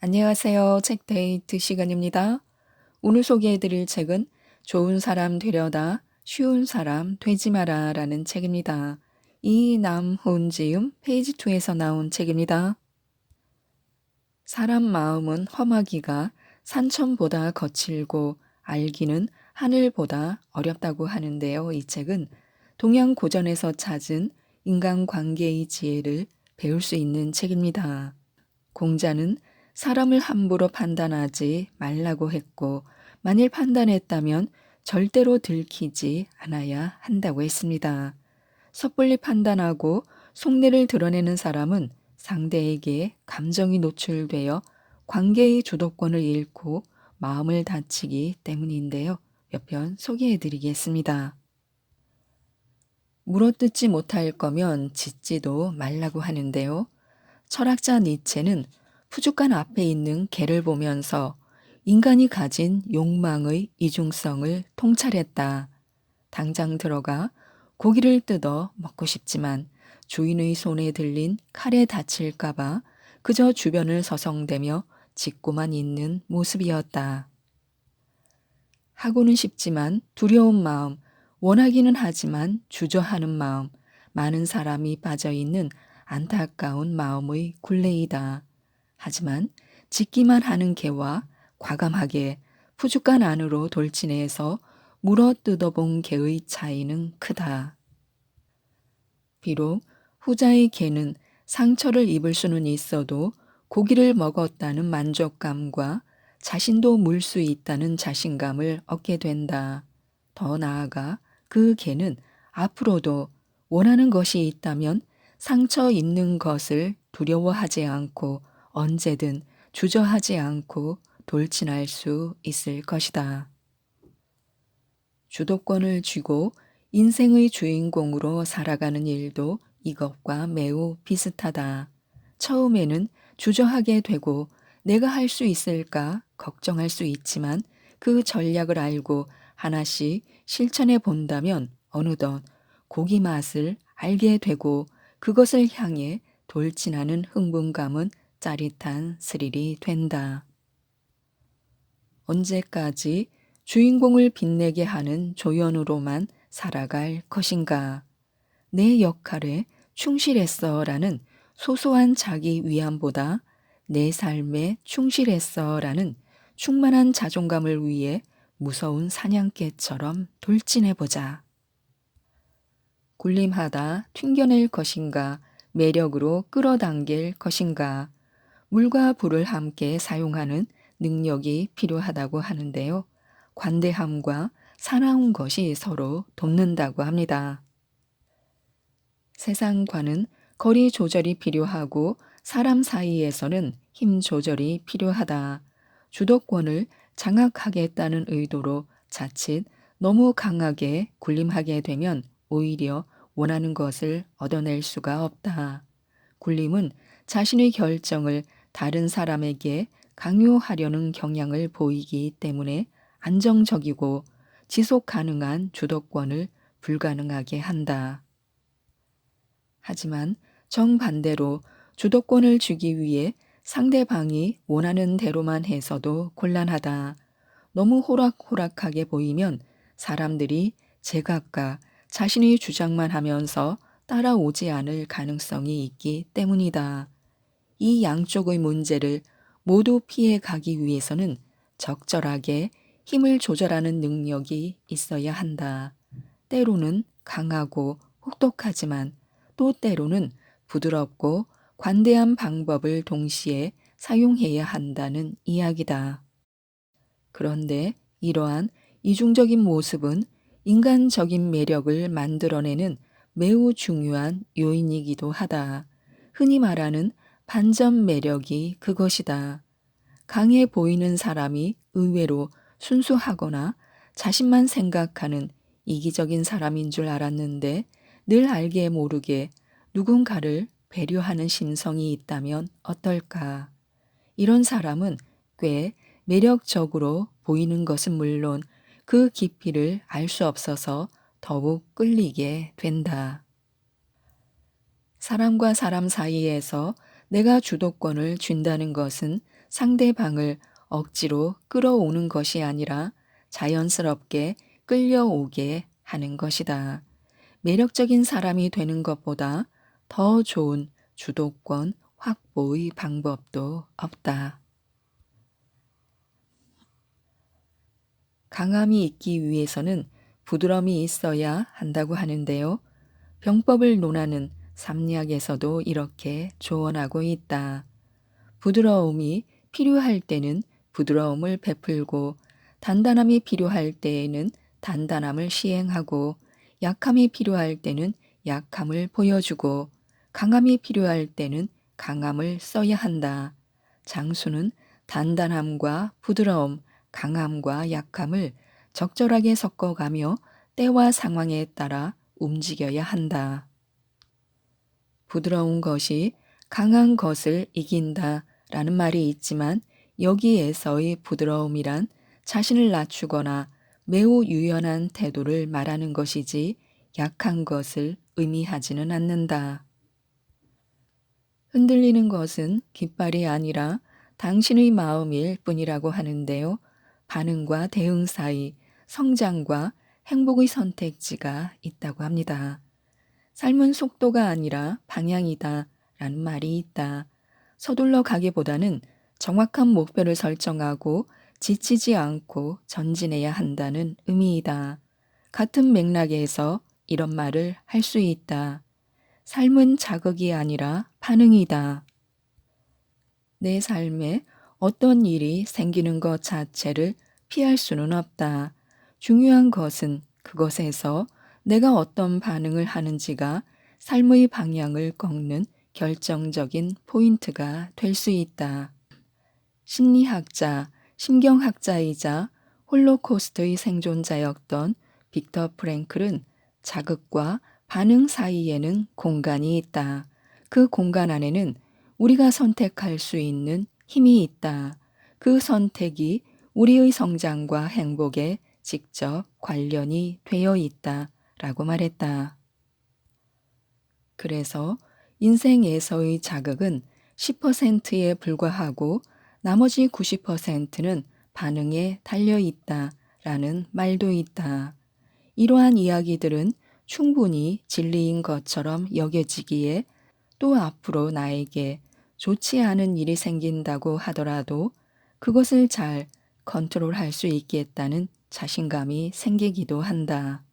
안녕하세요. 책데이트 시간입니다. 오늘 소개해드릴 책은 좋은 사람 되려다 쉬운 사람 되지 마라 라는 책입니다. 이남훈지음 페이지 2에서 나온 책입니다. 사람 마음은 험하기가 산천보다 거칠고 알기는 하늘보다 어렵다고 하는데요. 이 책은 동양 고전에서 찾은 인간관계의 지혜를 배울 수 있는 책입니다. 공자는 사람을 함부로 판단하지 말라고 했고, 만일 판단했다면 절대로 들키지 않아야 한다고 했습니다. 섣불리 판단하고 속내를 드러내는 사람은 상대에게 감정이 노출되어 관계의 주도권을 잃고 마음을 다치기 때문인데요. 몇 편 소개해 드리겠습니다. 물어뜯지 못할 거면 짓지도 말라고 하는데요. 철학자 니체는 푸주간 앞에 있는 개를 보면서 인간이 가진 욕망의 이중성을 통찰했다. 당장 들어가 고기를 뜯어 먹고 싶지만 주인의 손에 들린 칼에 다칠까봐 그저 주변을 서성대며 짓고만 있는 모습이었다. 하고는 싶지만 두려운 마음, 원하기는 하지만 주저하는 마음, 많은 사람이 빠져있는 안타까운 마음의 굴레이다. 하지만 짓기만 하는 개와 과감하게 푸주간 안으로 돌진해서 물어 뜯어본 개의 차이는 크다. 비록 후자의 개는 상처를 입을 수는 있어도 고기를 먹었다는 만족감과 자신도 물 수 있다는 자신감을 얻게 된다. 더 나아가 그 개는 앞으로도 원하는 것이 있다면 상처 입는 것을 두려워하지 않고 언제든 주저하지 않고 돌진할 수 있을 것이다. 주도권을 쥐고 인생의 주인공으로 살아가는 일도 이것과 매우 비슷하다. 처음에는 주저하게 되고 내가 할 수 있을까 걱정할 수 있지만 그 전략을 알고 하나씩 실천해 본다면 어느덧 고기 맛을 알게 되고 그것을 향해 돌진하는 흥분감은 짜릿한 스릴이 된다. 언제까지 주인공을 빛내게 하는 조연으로만 살아갈 것인가? 내 역할에 충실했어 라는 소소한 자기 위안보다 내 삶에 충실했어 라는 충만한 자존감을 위해 무서운 사냥개처럼 돌진해보자. 군림하다 튕겨낼 것인가? 매력으로 끌어당길 것인가? 물과 불을 함께 사용하는 능력이 필요하다고 하는데요. 관대함과 사나운 것이 서로 돕는다고 합니다. 세상과는 거리 조절이 필요하고 사람 사이에서는 힘 조절이 필요하다. 주도권을 장악하겠다는 의도로 자칫 너무 강하게 군림하게 되면 오히려 원하는 것을 얻어낼 수가 없다. 군림은 자신의 결정을 다른 사람에게 강요하려는 경향을 보이기 때문에 안정적이고 지속 가능한 주도권을 불가능하게 한다. 하지만 정반대로 주도권을 주기 위해 상대방이 원하는 대로만 해서도 곤란하다. 너무 호락호락하게 보이면 사람들이 제각각 자신의 주장만 하면서 따라오지 않을 가능성이 있기 때문이다. 이 양쪽의 문제를 모두 피해 가기 위해서는 적절하게 힘을 조절하는 능력이 있어야 한다. 때로는 강하고 혹독하지만 또 때로는 부드럽고 관대한 방법을 동시에 사용해야 한다는 이야기다. 그런데 이러한 이중적인 모습은 인간적인 매력을 만들어내는 매우 중요한 요인이기도 하다. 흔히 말하는 반전 매력이 그것이다. 강해 보이는 사람이 의외로 순수하거나 자신만 생각하는 이기적인 사람인 줄 알았는데 늘 알게 모르게 누군가를 배려하는 심성이 있다면 어떨까? 이런 사람은 꽤 매력적으로 보이는 것은 물론 그 깊이를 알 수 없어서 더욱 끌리게 된다. 사람과 사람 사이에서 내가 주도권을 쥔다는 것은 상대방을 억지로 끌어오는 것이 아니라 자연스럽게 끌려오게 하는 것이다. 매력적인 사람이 되는 것보다 더 좋은 주도권 확보의 방법도 없다. 강함이 있기 위해서는 부드러움이 있어야 한다고 하는데요. 병법을 논하는 삼리학에서도 이렇게 조언하고 있다. 부드러움이 필요할 때는 부드러움을 베풀고 단단함이 필요할 때에는 단단함을 시행하고 약함이 필요할 때는 약함을 보여주고 강함이 필요할 때는 강함을 써야 한다. 장수는 단단함과 부드러움, 강함과 약함을 적절하게 섞어가며 때와 상황에 따라 움직여야 한다. 부드러운 것이 강한 것을 이긴다 라는 말이 있지만 여기에서의 부드러움이란 자신을 낮추거나 매우 유연한 태도를 말하는 것이지 약한 것을 의미하지는 않는다. 흔들리는 것은 깃발이 아니라 당신의 마음일 뿐이라고 하는데요. 반응과 대응 사이 성장과 행복의 선택지가 있다고 합니다. 삶은 속도가 아니라 방향이다 라는 말이 있다. 서둘러 가기보다는 정확한 목표를 설정하고 지치지 않고 전진해야 한다는 의미이다. 같은 맥락에서 이런 말을 할 수 있다. 삶은 자극이 아니라 반응이다. 내 삶에 어떤 일이 생기는 것 자체를 피할 수는 없다. 중요한 것은 그것에서 내가 어떤 반응을 하는지가 삶의 방향을 꺾는 결정적인 포인트가 될 수 있다. 심리학자, 심경학자이자 홀로코스트의 생존자였던 빅터 프랭클은 자극과 반응 사이에는 공간이 있다. 그 공간 안에는 우리가 선택할 수 있는 힘이 있다. 그 선택이 우리의 성장과 행복에 직접 관련이 되어 있다. 라고 말했다. 그래서 인생에서의 자극은 10%에 불과하고 나머지 90%는 반응에 달려 있다. 라는 말도 있다. 이러한 이야기들은 충분히 진리인 것처럼 여겨지기에 또 앞으로 나에게 좋지 않은 일이 생긴다고 하더라도 그것을 잘 컨트롤할 수 있겠다는 자신감이 생기기도 한다.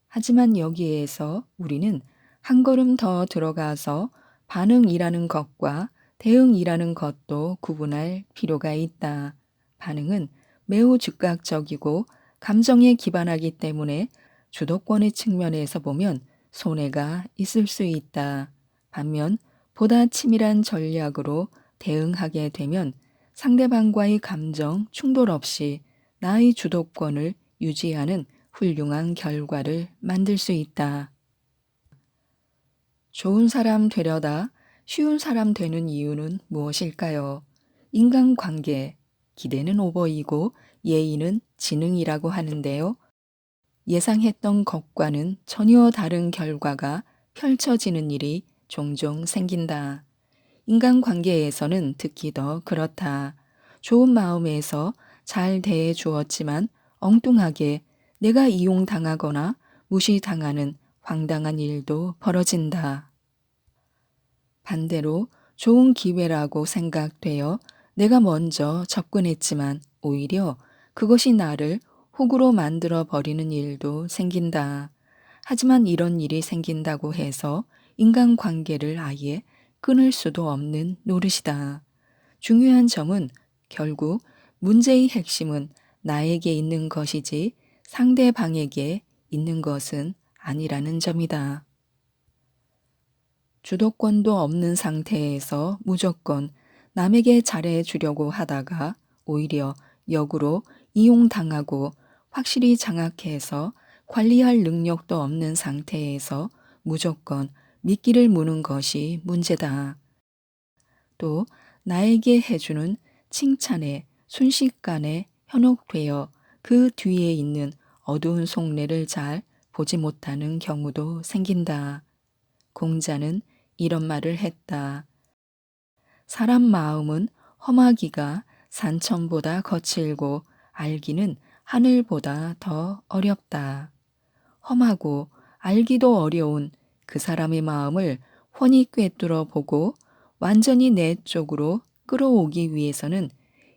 하지만 여기에서 우리는 한 걸음 더 들어가서 반응이라는 것과 대응이라는 것도 구분할 필요가 있다. 반응은 매우 즉각적이고 감정에 기반하기 때문에 주도권의 측면에서 보면 손해가 있을 수 있다. 반면 보다 치밀한 전략으로 대응하게 되면 상대방과의 감정 충돌 없이 나의 주도권을 유지하는 훌륭한 결과를 만들 수 있다. 좋은 사람 되려다 쉬운 사람 되는 이유는 무엇일까요? 인간관계, 기대는 오버이고 예의는 지능이라고 하는데요. 예상했던 것과는 전혀 다른 결과가 펼쳐지는 일이 종종 생긴다. 인간관계에서는 특히 더 그렇다. 좋은 마음에서 잘 대해 주었지만 엉뚱하게 내가 이용당하거나 무시당하는 황당한 일도 벌어진다. 반대로 좋은 기회라고 생각되어 내가 먼저 접근했지만 오히려 그것이 나를 호구로 만들어 버리는 일도 생긴다. 하지만 이런 일이 생긴다고 해서 인간관계를 아예 끊을 수도 없는 노릇이다. 중요한 점은 결국 문제의 핵심은 나에게 있는 것이지 상대방에게 있는 것은 아니라는 점이다. 주도권도 없는 상태에서 무조건 남에게 잘해 주려고 하다가 오히려 역으로 이용당하고 확실히 장악해서 관리할 능력도 없는 상태에서 무조건 미끼를 무는 것이 문제다. 또 나에게 해주는 칭찬에 순식간에 현혹되어 그 뒤에 있는 어두운 속내를 잘 보지 못하는 경우도 생긴다. 공자는 이런 말을 했다. 사람 마음은 험하기가 산천보다 거칠고 알기는 하늘보다 더 어렵다. 험하고 알기도 어려운 그 사람의 마음을 훤히 꿰뚫어 보고 완전히 내 쪽으로 끌어오기 위해서는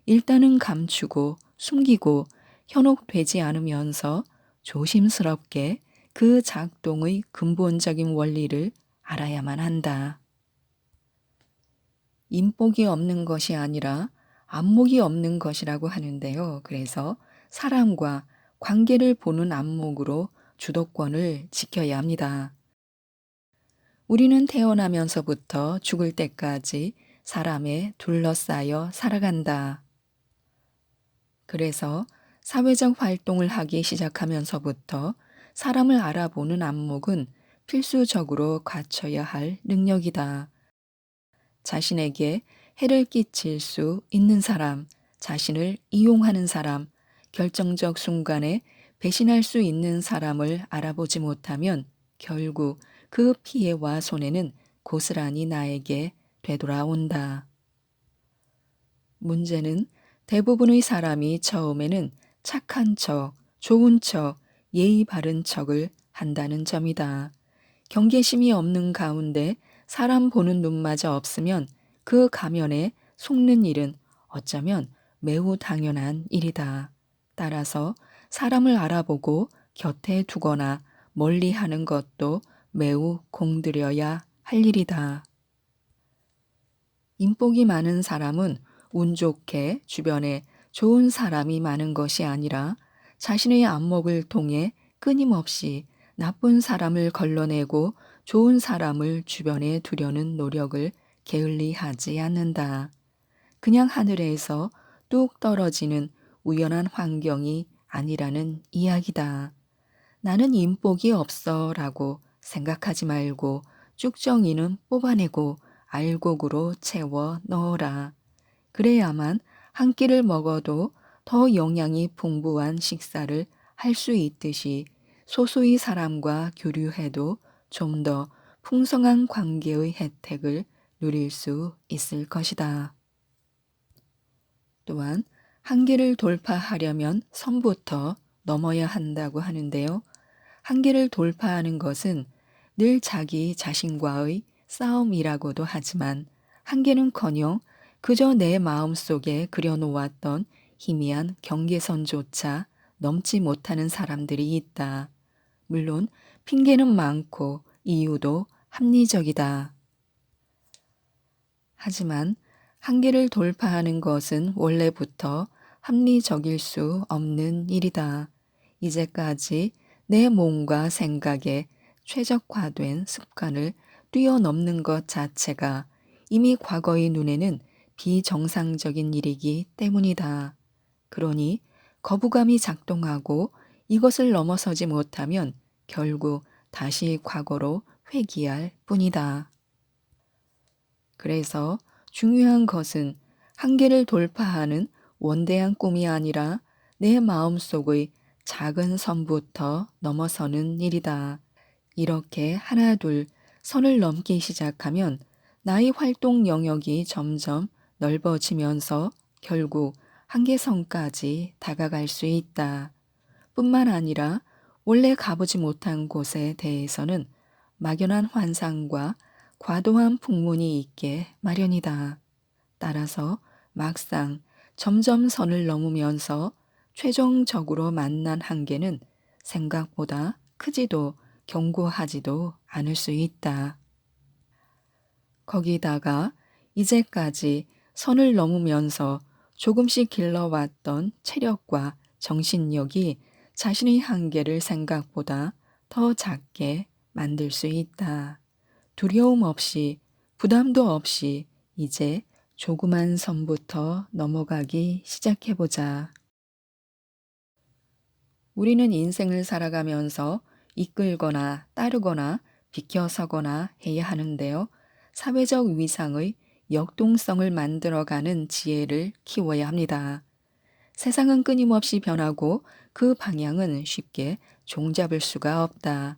일단은 감추고 숨기고 현혹되지 않으면서 조심스럽게 그 작동의 근본적인 원리를 알아야만 한다. 인복이 없는 것이 아니라 안목이 없는 것이라고 하는데요. 그래서 사람과 관계를 보는 안목으로 주도권을 지켜야 합니다. 우리는 태어나면서부터 죽을 때까지 사람에 둘러싸여 살아간다. 그래서 사회적 활동을 하기 시작하면서부터 사람을 알아보는 안목은 필수적으로 갖춰야 할 능력이다. 자신에게 해를 끼칠 수 있는 사람, 자신을 이용하는 사람, 결정적 순간에 배신할 수 있는 사람을 알아보지 못하면 결국 그 피해와 손해는 고스란히 나에게 되돌아온다. 문제는 대부분의 사람이 처음에는 착한 척, 좋은 척, 예의 바른 척을 한다는 점이다. 경계심이 없는 가운데 사람 보는 눈마저 없으면 그 가면에 속는 일은 어쩌면 매우 당연한 일이다. 따라서 사람을 알아보고 곁에 두거나 멀리 하는 것도 매우 공들여야 할 일이다. 인복이 많은 사람은 운 좋게 주변에 좋은 사람이 많은 것이 아니라 자신의 안목을 통해 끊임없이 나쁜 사람을 걸러내고 좋은 사람을 주변에 두려는 노력을 게을리 하지 않는다. 그냥 하늘에서 뚝 떨어지는 우연한 환경이 아니라는 이야기다. 나는 인복이 없어 라고 생각하지 말고 쭉정이는 뽑아내고 알곡으로 채워 넣어라. 그래야만 한 끼를 먹어도 더 영양이 풍부한 식사를 할 수 있듯이 소수의 사람과 교류해도 좀 더 풍성한 관계의 혜택을 누릴 수 있을 것이다. 또한 한계를 돌파하려면 선부터 넘어야 한다고 하는데요. 한계를 돌파하는 것은 늘 자기 자신과의 싸움이라고도 하지만 한계는커녕 그저 내 마음속에 그려놓았던 희미한 경계선조차 넘지 못하는 사람들이 있다. 물론 핑계는 많고 이유도 합리적이다. 하지만 한계를 돌파하는 것은 원래부터 합리적일 수 없는 일이다. 이제까지 내 몸과 생각에 최적화된 습관을 뛰어넘는 것 자체가 이미 과거의 눈에는 비정상적인 일이기 때문이다. 그러니 거부감이 작동하고 이것을 넘어서지 못하면 결국 다시 과거로 회귀할 뿐이다. 그래서 중요한 것은 한계를 돌파하는 원대한 꿈이 아니라 내 마음속의 작은 선부터 넘어서는 일이다. 이렇게 하나 둘 선을 넘기 시작하면 나의 활동 영역이 점점 넓어지면서 결국 한계선까지 다가갈 수 있다. 뿐만 아니라 원래 가보지 못한 곳에 대해서는 막연한 환상과 과도한 풍문이 있게 마련이다. 따라서 막상 점점 선을 넘으면서 최종적으로 만난 한계는 생각보다 크지도 견고하지도 않을 수 있다. 거기다가 이제까지 선을 넘으면서 조금씩 길러왔던 체력과 정신력이 자신의 한계를 생각보다 더 작게 만들 수 있다. 두려움 없이 부담도 없이 이제 조그만 선부터 넘어가기 시작해보자. 우리는 인생을 살아가면서 이끌거나 따르거나 비켜서거나 해야 하는데요. 사회적 위상의 역동성을 만들어가는 지혜를 키워야 합니다. 세상은 끊임없이 변하고 그 방향은 쉽게 종잡을 수가 없다.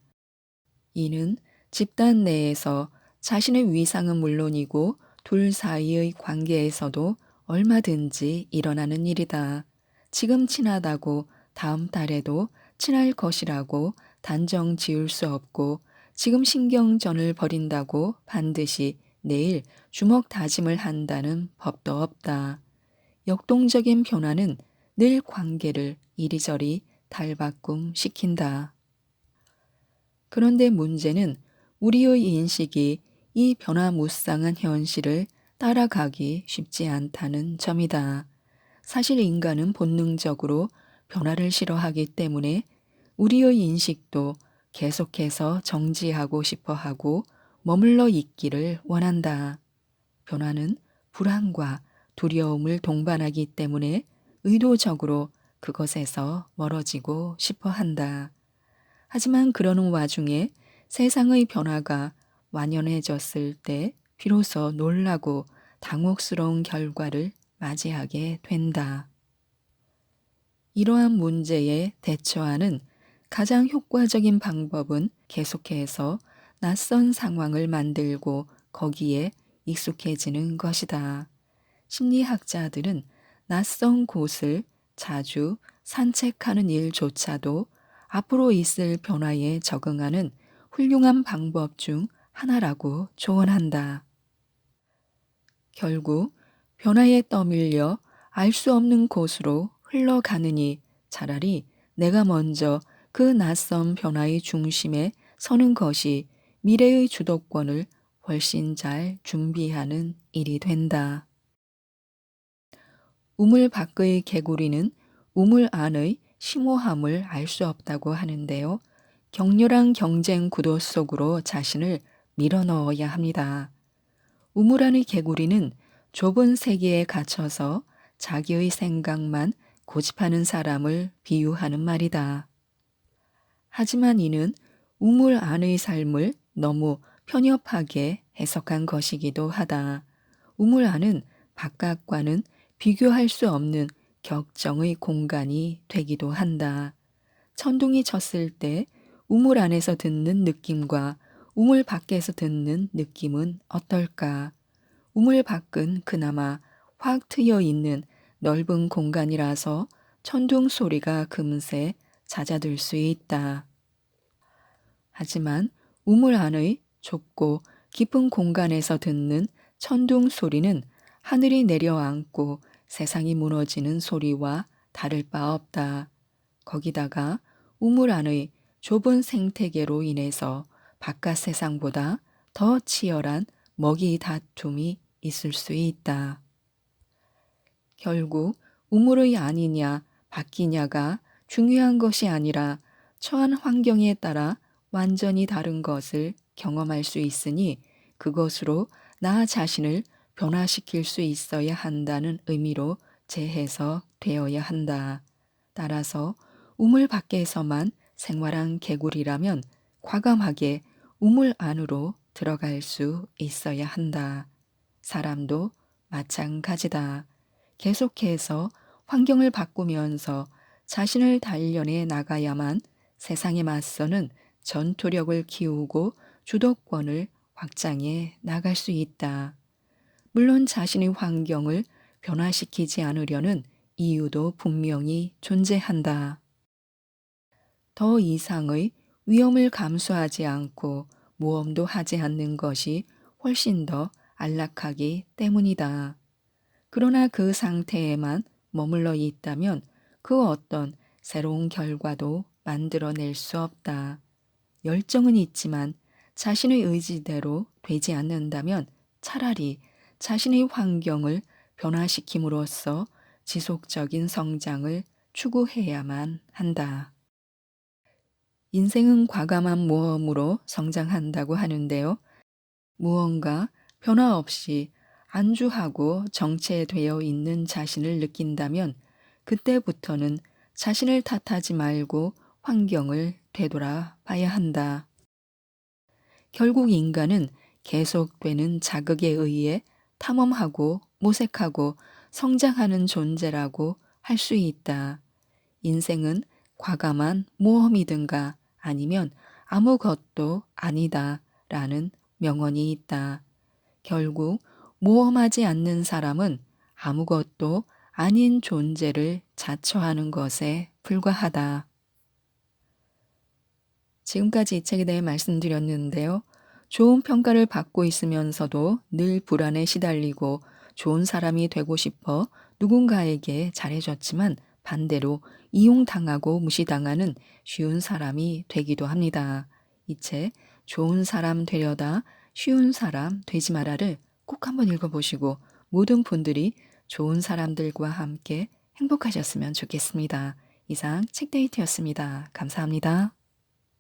이는 집단 내에서 자신의 위상은 물론이고 둘 사이의 관계에서도 얼마든지 일어나는 일이다. 지금 친하다고 다음 달에도 친할 것이라고 단정 지을 수 없고 지금 신경전을 벌인다고 반드시 내일 주먹 다짐을 한다는 법도 없다. 역동적인 변화는 늘 관계를 이리저리 달바꿈 시킨다. 그런데 문제는 우리의 인식이 이 변화무쌍한 현실을 따라가기 쉽지 않다는 점이다. 사실 인간은 본능적으로 변화를 싫어하기 때문에 우리의 인식도 계속해서 정지하고 싶어 하고 머물러 있기를 원한다. 변화는 불안과 두려움을 동반하기 때문에 의도적으로 그것에서 멀어지고 싶어 한다. 하지만 그러는 와중에 세상의 변화가 완연해졌을 때 비로소 놀라고 당혹스러운 결과를 맞이하게 된다. 이러한 문제에 대처하는 가장 효과적인 방법은 계속해서 낯선 상황을 만들고 거기에 익숙해지는 것이다. 심리학자들은 낯선 곳을 자주 산책하는 일조차도 앞으로 있을 변화에 적응하는 훌륭한 방법 중 하나라고 조언한다. 결국 변화에 떠밀려 알 수 없는 곳으로 흘러가느니 차라리 내가 먼저 그 낯선 변화의 중심에 서는 것이 미래의 주도권을 훨씬 잘 준비하는 일이 된다. 우물 밖의 개구리는 우물 안의 심오함을 알 수 없다고 하는데요. 격렬한 경쟁 구도 속으로 자신을 밀어넣어야 합니다. 우물 안의 개구리는 좁은 세계에 갇혀서 자기의 생각만 고집하는 사람을 비유하는 말이다. 하지만 이는 우물 안의 삶을 너무 편협하게 해석한 것이기도 하다. 우물 안은 바깥과는 비교할 수 없는 격정의 공간이 되기도 한다. 천둥이 쳤을 때 우물 안에서 듣는 느낌과 우물 밖에서 듣는 느낌은 어떨까? 우물 밖은 그나마 확 트여 있는 넓은 공간이라서 천둥 소리가 금세 잦아들 수 있다. 하지만 우물 안의 좁고 깊은 공간에서 듣는 천둥 소리는 하늘이 내려앉고 세상이 무너지는 소리와 다를 바 없다. 거기다가 우물 안의 좁은 생태계로 인해서 바깥 세상보다 더 치열한 먹이 다툼이 있을 수 있다. 결국 우물의 안이냐 밖이냐가 중요한 것이 아니라 처한 환경에 따라 완전히 다른 것을 경험할 수 있으니 그것으로 나 자신을 변화시킬 수 있어야 한다는 의미로 재해석되어야 한다. 따라서 우물 밖에서만 생활한 개구리라면 과감하게 우물 안으로 들어갈 수 있어야 한다. 사람도 마찬가지다. 계속해서 환경을 바꾸면서 자신을 단련해 나가야만 세상에 맞서는 전투력을 키우고 주도권을 확장해 나갈 수 있다. 물론 자신의 환경을 변화시키지 않으려는 이유도 분명히 존재한다. 더 이상의 위험을 감수하지 않고 모험도 하지 않는 것이 훨씬 더 안락하기 때문이다. 그러나 그 상태에만 머물러 있다면 그 어떤 새로운 결과도 만들어낼 수 없다. 열정은 있지만 자신의 의지대로 되지 않는다면 차라리 자신의 환경을 변화시킴으로써 지속적인 성장을 추구해야만 한다. 인생은 과감한 모험으로 성장한다고 하는데요. 무언가 변화 없이 안주하고 정체되어 있는 자신을 느낀다면 그때부터는 자신을 탓하지 말고 환경을 되돌아 봐야 한다. 결국 인간은 계속되는 자극에 의해 탐험하고 모색하고 성장하는 존재라고 할 수 있다. 인생은 과감한 모험이든가 아니면 아무것도 아니다 라는 명언이 있다. 결국 모험하지 않는 사람은 아무것도 아닌 존재를 자처하는 것에 불과하다. 지금까지 이 책에 대해 말씀드렸는데요. 좋은 평가를 받고 있으면서도 늘 불안에 시달리고 좋은 사람이 되고 싶어 누군가에게 잘해줬지만 반대로 이용당하고 무시당하는 쉬운 사람이 되기도 합니다. 이 책 좋은 사람 되려다 쉬운 사람 되지 마라를 꼭 한번 읽어보시고 모든 분들이 좋은 사람들과 함께 행복하셨으면 좋겠습니다. 이상 책데이트였습니다. 감사합니다.